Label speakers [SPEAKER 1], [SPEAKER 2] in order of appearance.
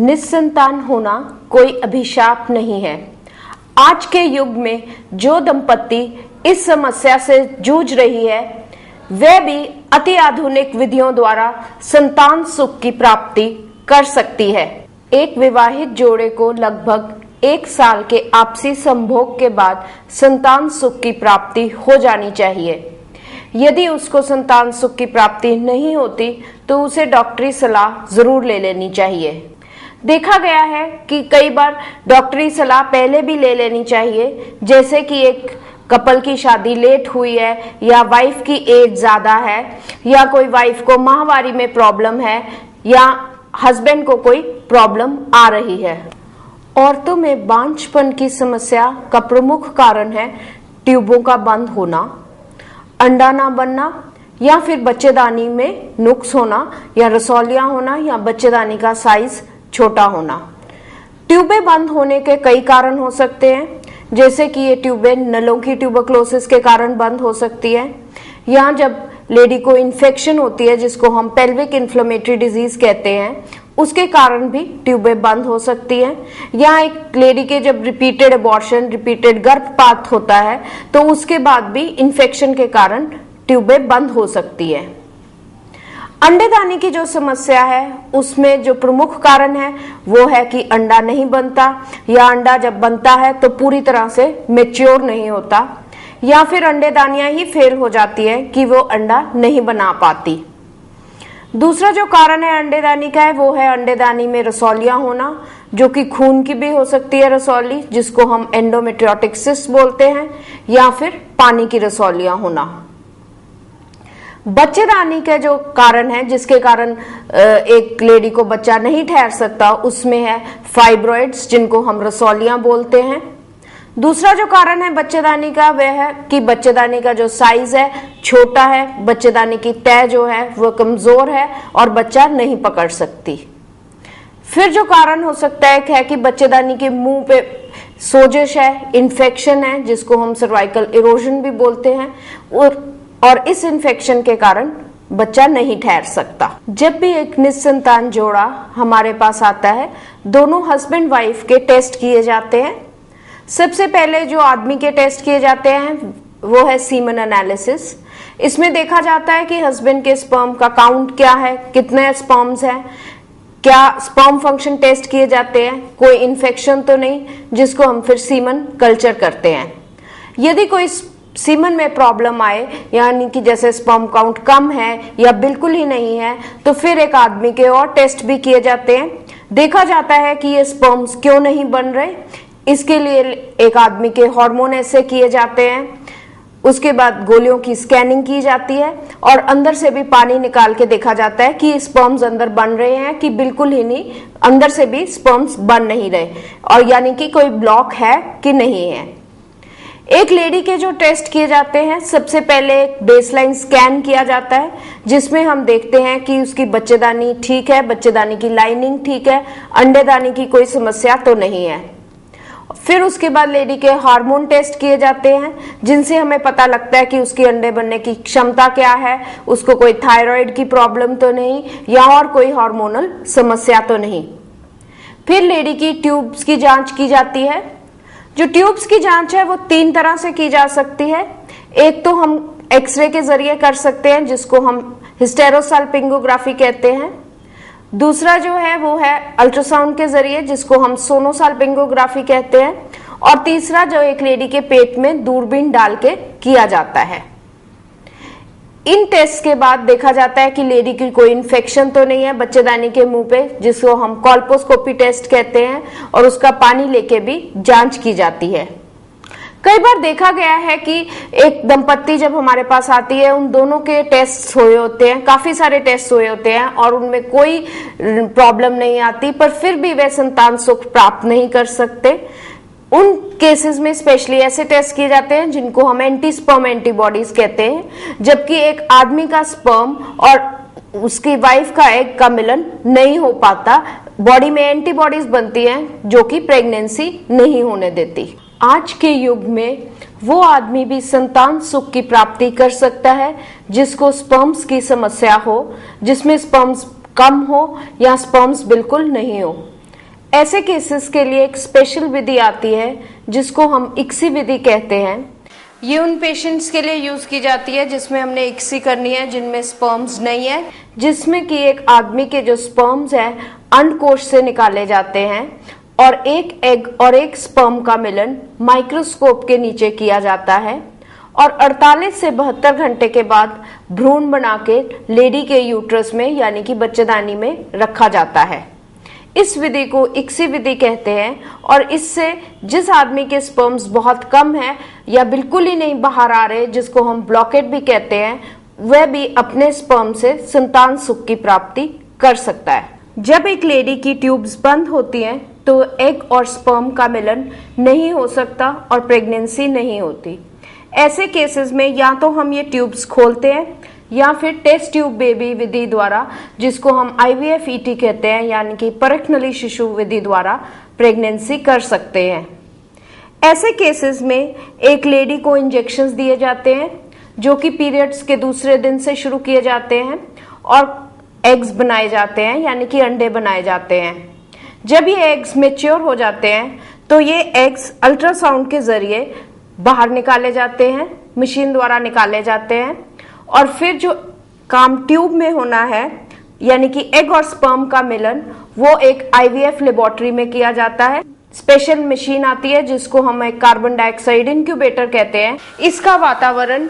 [SPEAKER 1] निस्संतान होना कोई अभिशाप नहीं है। आज के युग में जो दंपत्ति इस समस्या से जूझ रही है, वह भी अति आधुनिक विधियों द्वारा संतान सुख की प्राप्ति कर सकती है। एक विवाहित जोड़े को लगभग 1 साल के आपसी संभोग के बाद संतान सुख की प्राप्ति हो जानी चाहिए। यदि उसको संतान सुख की प्राप्ति नहीं होती तो उसे डॉक्टरी सलाह जरूर ले लेनी चाहिए। देखा गया है कि कई बार डॉक्टरी सलाह पहले भी ले लेनी चाहिए, जैसे कि एक कपल की शादी लेट हुई है, या वाइफ की एज ज्यादा है, या कोई वाइफ को माहवारी में प्रॉब्लम है, या हस्बैंड को कोई प्रॉब्लम आ रही है। औरतों में बांझपन की समस्या का प्रमुख कारण है ट्यूबों का बंद होना, अंडा ना बनना, या फिर बच्चेदानी में नुक्स होना, या रसौलियां होना, या बच्चेदानी का साइज छोटा होना। ट्यूबें बंद होने के कई कारण हो सकते हैं, जैसे कि ये ट्यूबें नलों की ट्यूबरक्लोसिस के कारण बंद हो सकती है, या जब लेडी को इन्फेक्शन होती है जिसको हम पेल्विक इन्फ्लेमेटरी डिजीज कहते हैं, उसके कारण भी ट्यूबें बंद हो सकती हैं, या एक लेडी के जब रिपीटेड अबॉर्शन, रिपीटेड गर्भपात होता है तो उसके बाद भी इन्फेक्शन के कारण ट्यूबें बंद हो सकती है। अंडेदानी की जो समस्या है उसमें जो प्रमुख कारण है वो है कि अंडा नहीं बनता, या अंडा जब बनता है तो पूरी तरह से मैच्योर नहीं होता, या फिर अंडेदानियां ही फेल हो जाती है कि वो अंडा नहीं बना पाती। दूसरा जो कारण है अंडेदानी का है वो है अंडेदानी में रसौलियां होना, जो कि खून की भी हो सकती है रसौली, जिसको हम एंडोमेट्रियोटिक सिस्ट बोलते हैं, या फिर पानी की रसौलियां होना। बच्चेदानी के जो कारण है जिसके कारण एक लेडी को बच्चा नहीं ठहर सकता, उसमें है फाइब्रॉइड्स, जिनको हम रसौलियां बोलते हैं। दूसरा जो कारण है बच्चेदानी का वह है कि बच्चेदानी का जो साइज है छोटा है, बच्चेदानी की तय जो है वो कमजोर है और बच्चा नहीं पकड़ सकती। फिर जो कारण हो सकता है कि बच्चेदानी के मुंह पे सोजिश है, इन्फेक्शन है, जिसको हम सर्वाइकल इरोजन भी बोलते हैं, और इस इन्फेक्शन के कारण बच्चा नहीं ठहर सकता। जब भी एक निस्संतान जोड़ा हमारे पास आता है, दोनों हस्बैंड वाइफ के टेस्ट किए जाते हैं। सबसे पहले जो आदमी के टेस्ट किए जाते हैं वो है सीमन एनालिसिस। इसमें देखा जाता है कि हस्बैंड के स्पर्म का काउंट क्या है, कितने स्पर्म्स हैं, क्या स्पर्म फंक्शन टेस्ट किए जाते हैं, कोई इन्फेक्शन तो नहीं, जिसको हम फिर सीमन कल्चर करते हैं। यदि कोई सीमन में प्रॉब्लम आए, यानी कि जैसे स्पर्म काउंट कम है या बिल्कुल ही नहीं है, तो फिर एक आदमी के और टेस्ट भी किए जाते हैं। देखा जाता है कि ये स्पर्म्स क्यों नहीं बन रहे, इसके लिए एक आदमी के हार्मोन ऐसे किए जाते हैं। उसके बाद गोलियों की स्कैनिंग की जाती है और अंदर से भी पानी निकाल के देखा जाता है कि स्पर्म्स अंदर बन रहे हैं कि बिल्कुल ही नहीं, अंदर से भी स्पर्म्स बन नहीं रहे, और यानी कि कोई ब्लॉक है कि नहीं है। एक लेडी के जो टेस्ट किए जाते हैं, सबसे पहले एक बेसलाइन स्कैन किया जाता है, जिसमें हम देखते हैं कि उसकी बच्चेदानी ठीक है, बच्चेदानी की लाइनिंग ठीक है, अंडेदानी की कोई समस्या तो नहीं है। फिर उसके बाद लेडी के हार्मोन टेस्ट किए जाते हैं, जिनसे हमें पता लगता है कि उसकी अंडे बनने की क्षमता क्या है, उसको कोई थायराइड की प्रॉब्लम तो नहीं, या और कोई हार्मोनल समस्या तो नहीं। फिर लेडी की ट्यूब्स की जांच की जाती है। जो ट्यूब्स की जांच है वो 3 तरह से की जा सकती है। एक तो हम एक्सरे के जरिए कर सकते हैं, जिसको हम हिस्टेरोसाल्पिंगोग्राफी कहते हैं। दूसरा जो है वो है अल्ट्रासाउंड के जरिए, जिसको हम सोनोसाल्पिंगोग्राफी कहते हैं। और तीसरा जो एक लेडी के पेट में दूरबीन डाल के किया जाता है। इन टेस्ट के बाद देखा जाता है कि लेडी की कोई इन्फेक्शन तो नहीं है बच्चेदानी के मुंह पे, जिसको हम कॉल्पोस्कोपी टेस्ट कहते हैं, और उसका पानी लेके भी जांच की जाती है। कई बार देखा गया है कि एक दंपत्ति जब हमारे पास आती है, उन दोनों के टेस्ट हुए होते हैं, काफी सारे टेस्ट हुए होते हैं और उनमें कोई प्रॉब्लम नहीं आती, पर फिर भी वे संतान सुख प्राप्त नहीं कर सकते। उन केसेस में स्पेशली ऐसे टेस्ट किए जाते हैं जिनको हम एंटी स्पर्म एंटीबॉडीज कहते हैं, जबकि एक आदमी का स्पर्म और उसकी वाइफ का एग का मिलन नहीं हो पाता, बॉडी में एंटीबॉडीज बनती हैं जो कि प्रेगनेंसी नहीं होने देती। आज के युग में वो आदमी भी संतान सुख की प्राप्ति कर सकता है जिसको स्पर्म्स की समस्या हो, जिसमें स्पर्म्स कम हो या स्पर्म्स बिल्कुल नहीं हो। ऐसे केसेस के लिए एक स्पेशल विधि आती है जिसको हम इक्सी विधि कहते हैं। ये उन पेशेंट्स के लिए यूज की जाती है जिसमें हमने इक्सी करनी है, जिनमें स्पर्म्स नहीं है, जिसमें कि एक आदमी के जो स्पर्म्स है अंडकोश से निकाले जाते हैं और एक एग और एक स्पर्म का मिलन माइक्रोस्कोप के नीचे किया जाता है और 48 से 72 घंटे के बाद भ्रूण बना के लेडी के यूट्रस में यानी कि बच्चेदानी में रखा जाता है। इस विधि को इक्सी विधि कहते हैं और इससे जिस आदमी के स्पर्म्स बहुत कम है या बिल्कुल ही नहीं बाहर आ रहे, जिसको हम ब्लॉकेट भी कहते हैं, वह भी अपने स्पर्म से संतान सुख की प्राप्ति कर सकता है। जब एक लेडी की ट्यूब्स बंद होती हैं तो एग और स्पर्म का मिलन नहीं हो सकता और प्रेगनेंसी नहीं होती। ऐसे केसेस में या तो हम ये ट्यूब्स खोलते हैं या फिर टेस्ट ट्यूब बेबी विधि द्वारा, जिसको हम IVF ET कहते हैं, यानी कि परख नली शिशु विधि द्वारा प्रेगनेंसी कर सकते हैं। ऐसे केसेस में एक लेडी को इंजेक्शंस दिए जाते हैं जो कि पीरियड्स के दूसरे दिन से शुरू किए जाते हैं और एग्स बनाए जाते हैं यानी कि अंडे बनाए जाते हैं। जब ये एग्स मैच्योर हो जाते हैं तो ये एग्स अल्ट्रासाउंड के जरिए बाहर निकाले जाते हैं, मशीन द्वारा निकाले जाते हैं और फिर जो काम ट्यूब में होना है यानी कि एग और स्पर्म का मिलन, वो एक IVF लेबोरेटरी में किया जाता है। स्पेशल मशीन आती है जिसको हम एक कार्बन डाइऑक्साइड इंक्यूबेटर कहते हैं। इसका वातावरण